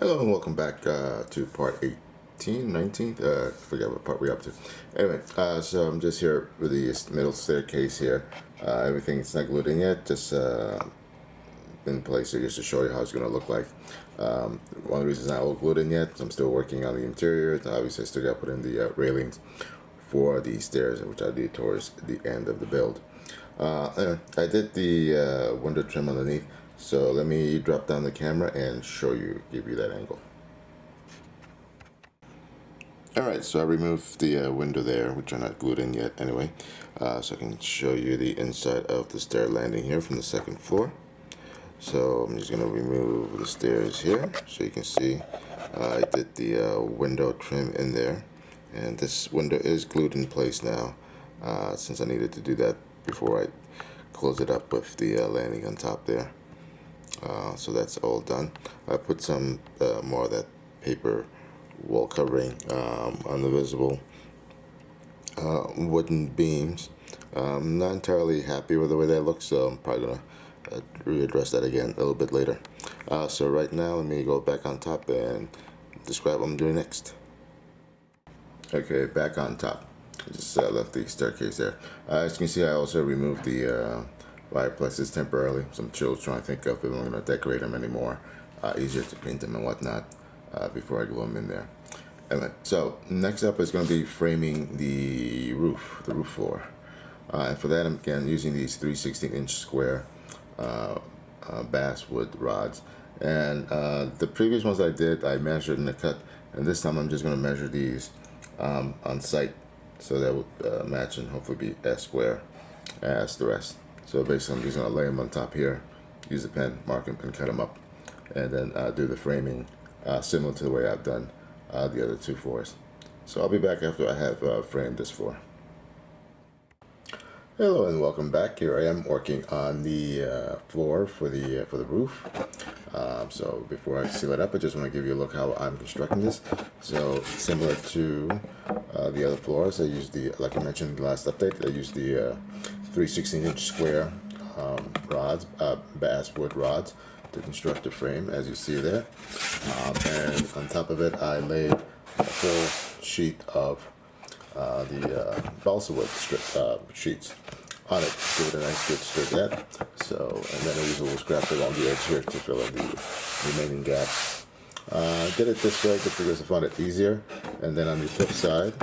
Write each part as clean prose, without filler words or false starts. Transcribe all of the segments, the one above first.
Hello and welcome back to part 18, 19th, forget what part we're up to. Anyway, so I'm just here with the middle staircase here. Everything's not glued in yet, just in place here just to show you how it's going to look like. One of the reasons it's not all glued in yet is I'm still working on the interior. Obviously I still got to put in the railings for the stairs, which I'll do towards the end of the build. Anyway, I did the window trim underneath. So let me drop down the camera and give you that angle. Alright, so I removed the window there, which are not glued in yet anyway. So I can show you the inside of the stair landing here from the second floor. So I'm just going to remove the stairs here so you can see I did the window trim in there. And this window is glued in place now since I needed to do that before I close it up with the landing on top there. So that's all done. I put some more of that paper wall covering on the visible wooden beams. I'm not entirely happy with the way that looks, so I'm probably going to readdress that again a little bit later. So right now, let me go back on top and describe what I'm doing next. Okay, back on top. I just left the staircase there. As you can see, I also removed the fireplaces temporarily. Some chills trying to think of if I'm going to decorate them anymore. Easier to paint them and whatnot before I glue them in there. Anyway, so next up is going to be framing the roof floor. And for that, I'm again using these 3/16-inch square basswood rods. And the previous ones I did, I measured and I cut. And this time I'm just going to measure these on site. So that would match and hopefully be as square as the rest. So basically I'm just going to lay them on top here, use a pen, mark them, and cut them up. And then do the framing similar to the way I've done the other two floors. So I'll be back after I have framed this floor. Hello and welcome back. Here I am working on the floor for the roof. So before I seal it up, I just want to give you a look how I'm constructing this. So similar to the other floors, I used like I mentioned in the last update, I used the 3/16-inch square rods, basswood rods to construct the frame, as you see there. And on top of it, I laid a full sheet of the balsa wood sheets on it, give it a nice good stretch. So, and then I use a little scrap along the edge here to fill in the remaining gaps. I did it this way because I found it easier. And then on the flip side,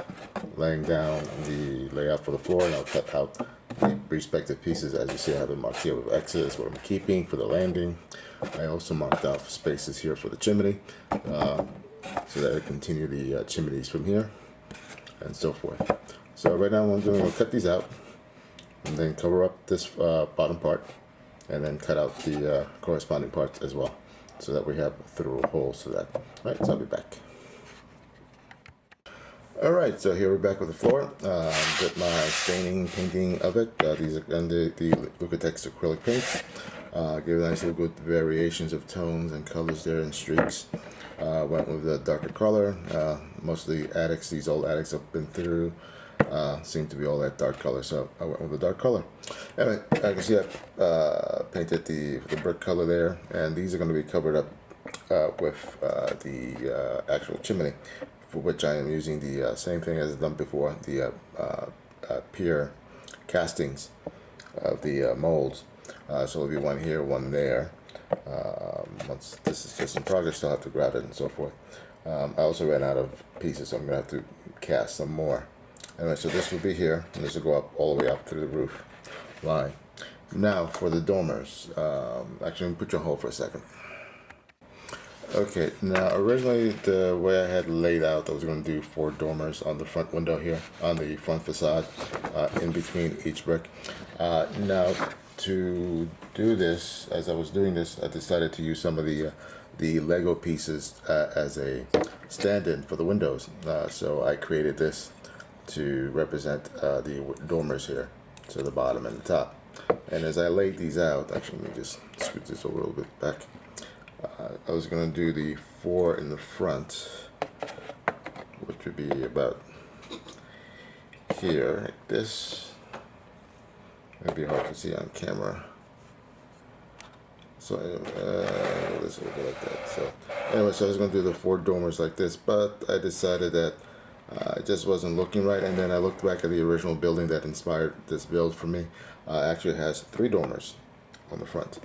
laying down the layout for the floor, and I'll cut out the respective pieces. As you see, I have it marked here with X's, what I'm keeping for the landing. I also marked out spaces here for the chimney, so that I continue the chimneys from here, and so forth. So right now what I'm doing, I'll cut these out, and then cover up this bottom part, and then cut out the corresponding parts as well, so that we have through holes to that. All right, so I'll be back. Alright, so here we're back with the floor. Did my staining, painting of it. These are the Liquitex acrylic paints. Give nice little good variations of tones and colors there and streaks. Went with a darker color. Most of the attics, these old attics I've been through, seem to be all that dark color, so I went with a dark color. Anyway, I can see I painted the brick color there, and these are going to be covered up with the actual chimney, for which I am using the same thing as I've done before, the pier castings of the molds. So there'll be one here, one there. Once this is just in progress, I'll have to grab it and so forth. I also ran out of pieces, so I'm going to have to cast some more. Anyway, so this will be here, and this will go up all the way up through the roof line. Now for the dormers. Actually, put your hold for a second. Okay, now originally the way I had laid out, I was going to do 4 dormers on the front window here, on the front facade, in between each brick. Now to do this, as I was doing this, I decided to use some of the Lego pieces as a stand-in for the windows. So I created this to represent the dormers here, so the bottom and the top. And as I laid these out, actually let me just scoot this over a little bit back. I was going to do the 4 in the front, which would be about here, like this. It'd be hard to see on camera. So this will go like that. So anyway, so I was going to do the 4 dormers like this, but I decided that it just wasn't looking right. And then I looked back at the original building that inspired this build for me. Actually has 3 dormers on the front.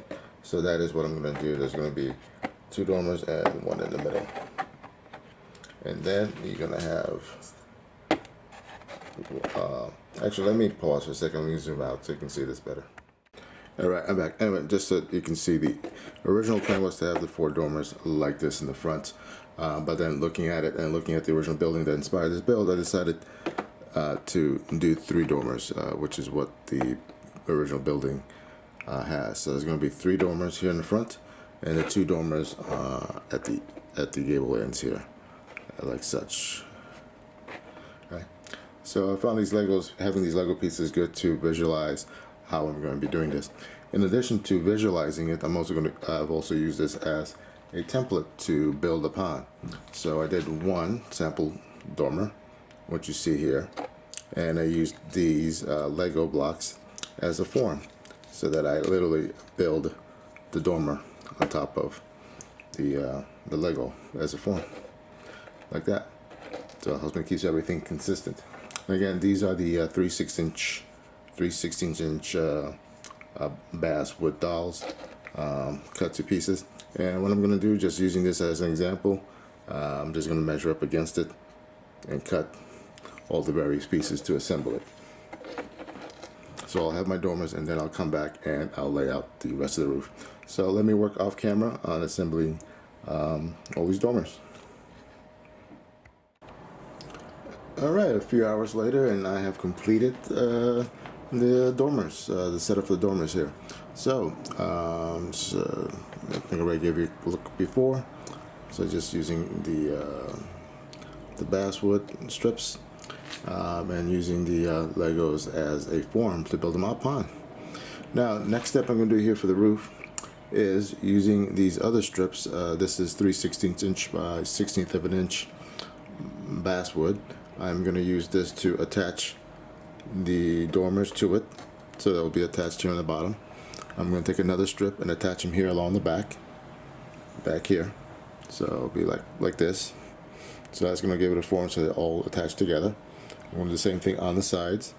So that is what I'm going to do. There's going to be 2 dormers and 1 in the middle. And then you're going to have, actually let me pause for a second. Let me zoom out so you can see this better. Alright, I'm back. Anyway, just so you can see, the original plan was to have the 4 dormers like this in the front. But then looking at it and looking at the original building that inspired this build, I decided to do 3 dormers, which is what the original building has. So there's going to be 3 dormers here in the front, and the 2 dormers at the gable ends here, like such. Okay. So I found having these Lego pieces good to visualize how I'm going to be doing this. In addition to visualizing it, I've also used this as a template to build upon. So I did 1 sample dormer, what you see here, and I used these Lego blocks as a form, so that I literally build the dormer on top of the Lego as a form, like that. So it helps me keep everything consistent. And again, these are the 3/16" basswood dolls, cut to pieces. And what I'm going to do, just using this as an example, I'm just going to measure up against it and cut all the various pieces to assemble it. So I'll have my dormers, and then I'll come back and I'll lay out the rest of the roof. So let me work off camera on assembling all these dormers. Alright, a few hours later, and I have completed the dormers, the setup for the dormers here. So I think I already gave you a look before. So just using the basswood strips and using the Legos as a form to build them up on. Now, next step I'm going to do here for the roof is using these other strips. This is 3/16" by 1/16 of an inch basswood. I'm going to use this to attach the dormers to it, so they'll be attached here on the bottom. I'm going to take another strip and attach them here along the back here. So it'll be like this. So that's going to give it a form so they're all attached together. I'm going to do the same thing on the sides,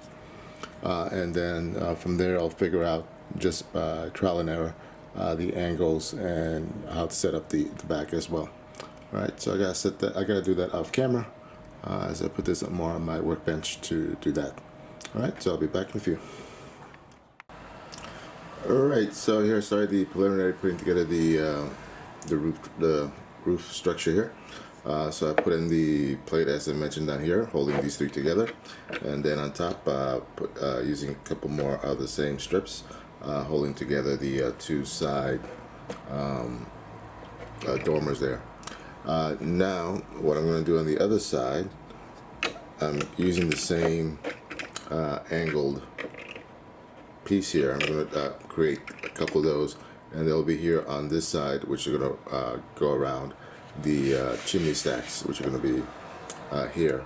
and then from there I'll figure out, just by trial and error, the angles and how to set up the back as well. All right, so I gotta do that off camera as I put this more on my workbench to do that. All right, so I'll be back in a few. All right, so here I started the preliminary putting together the roof structure here. So I put in the plate, as I mentioned, down here, holding these 3 together, and then on top using a couple more of the same strips, holding together the 2 side dormers there. Now what I'm going to do on the other side, I'm using the same angled piece here. I'm going to create a couple of those, and they'll be here on this side, which are going to go around the chimney stacks, which are going to be here,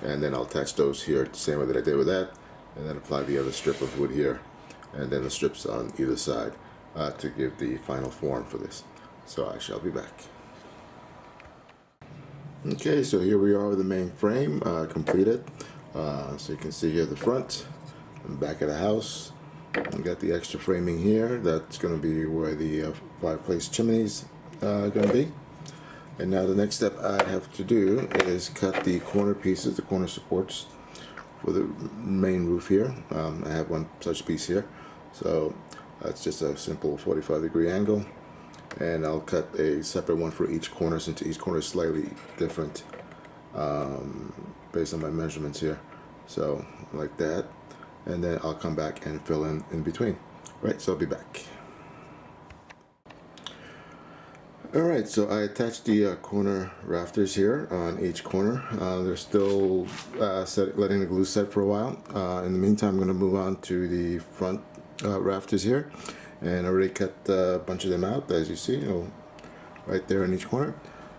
and then I'll attach those here the same way that I did with that, and then apply the other strip of wood here, and then the strips on either side to give the final form for this. So I shall be back. Okay, so here we are with the main frame completed. So you can see here the front and back of the house. We got the extra framing here. That's going to be where the fireplace chimneys are going to be. And now the next step I have to do is cut the corner pieces, the corner supports for the main roof here. I have one such piece here. So that's just a simple 45-degree angle. And I'll cut a separate one for each corner, since each corner is slightly different based on my measurements here. So like that. And then I'll come back and fill in between. Right, so I'll be back. Alright, so I attached the corner rafters here on each corner. They're still letting the glue set for a while. In the meantime, I'm going to move on to the front rafters here. And I already cut a bunch of them out, as you see, right there in each corner.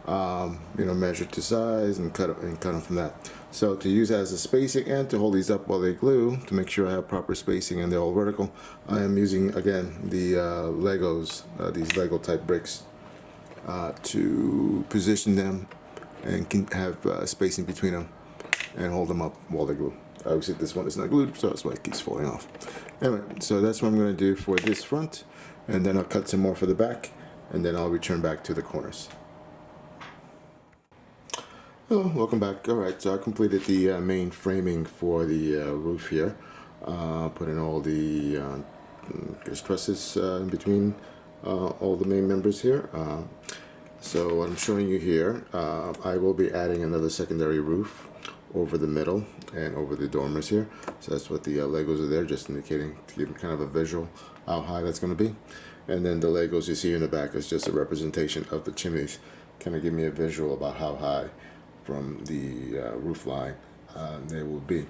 measure to size and cut them from that. So to use as a spacing and to hold these up while they glue, to make sure I have proper spacing and they're all vertical, I am using again the Legos, these Lego type bricks, to position them and can have spacing between them and hold them up while they glue. Obviously this one is not glued, so that's why it keeps falling off. Anyway, so that's what I'm going to do for this front, and then I'll cut some more for the back, and then I'll return back to the corners. Hello, welcome back. Alright, so I completed the main framing for the roof here. Put in all the trusses in between all the main members here. So what I'm showing you here, I will be adding another secondary roof over the middle and over the dormers here. So that's what the Legos are there, just indicating to give kind of a visual how high that's going to be. And then the Legos you see in the back is just a representation of the chimneys, kind of give me a visual about how high from the roof line they will be.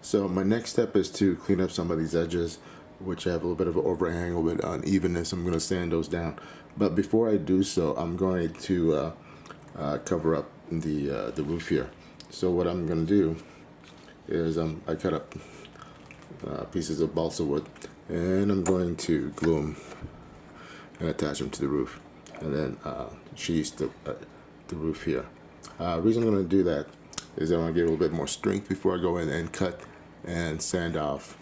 So my next step is to clean up some of these edges, which have a little bit of an overhang, a little bit of unevenness. I'm going to sand those down. But before I do so, I'm going to cover up the roof here. So what I'm going to do is I cut up pieces of balsa wood, and I'm going to glue them and attach them to the roof, and then sheath the roof here. The reason I'm going to do that is I want to get a little bit more strength before I go in and cut and sand off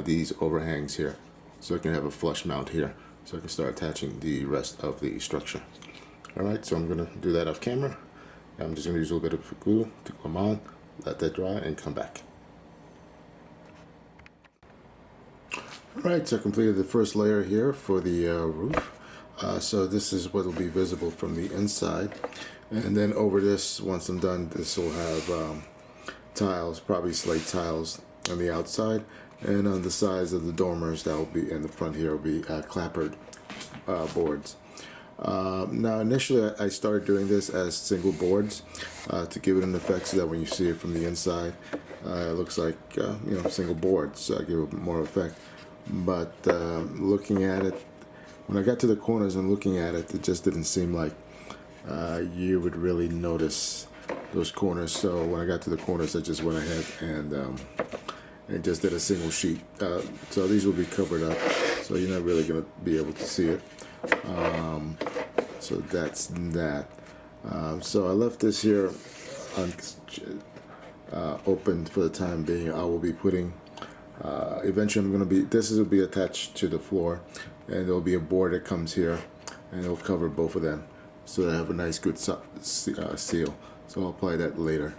these overhangs here, so I can have a flush mount here, so I can start attaching the rest of the structure. Alright, so I'm going to do that off camera. I'm just going to use a little bit of glue to glue them on, let that dry, and come back. Alright, so I completed the first layer here for the roof. So this is what will be visible from the inside. And then over this, once I'm done, this will have tiles, probably slate tiles on the outside. And on the sides of the dormers, that will be in the front here, will be clapboard boards. Now initially I started doing this as single boards to give it an effect, so that when you see it from the inside it looks like single boards, so I give it more effect. But looking at it, when I got to the corners and looking at it, it just didn't seem like you would really notice those corners. So when I got to the corners, I just went ahead and just did a single sheet. So these will be covered up, so you're not really going to be able to see it. So that's that. So I left this here open for the time being. I will be putting, eventually this will be attached to the floor, and there'll be a board that comes here, and it'll cover both of them, so they have a nice good seal. So I'll apply that later.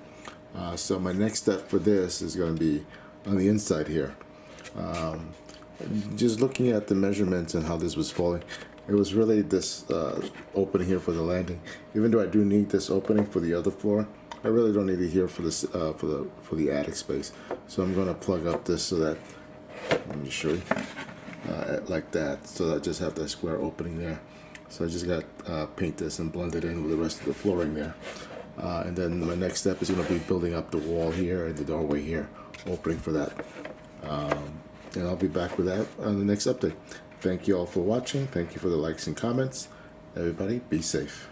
So my next step for this is going to be on the inside here. Just looking at the measurements and how this was falling, it was really this opening here for the landing. Even though I do need this opening for the other floor, I really don't need it here for this for the attic space. So I'm going to plug up this so that, let me show you, like that. So I just have that square opening there. So I just got paint this and blend it in with the rest of the flooring there. And then my next step is going to be building up the wall here and the doorway here, opening for that. And I'll be back with that on the next update. Thank you all for watching. Thank you for the likes and comments. Everybody, be safe.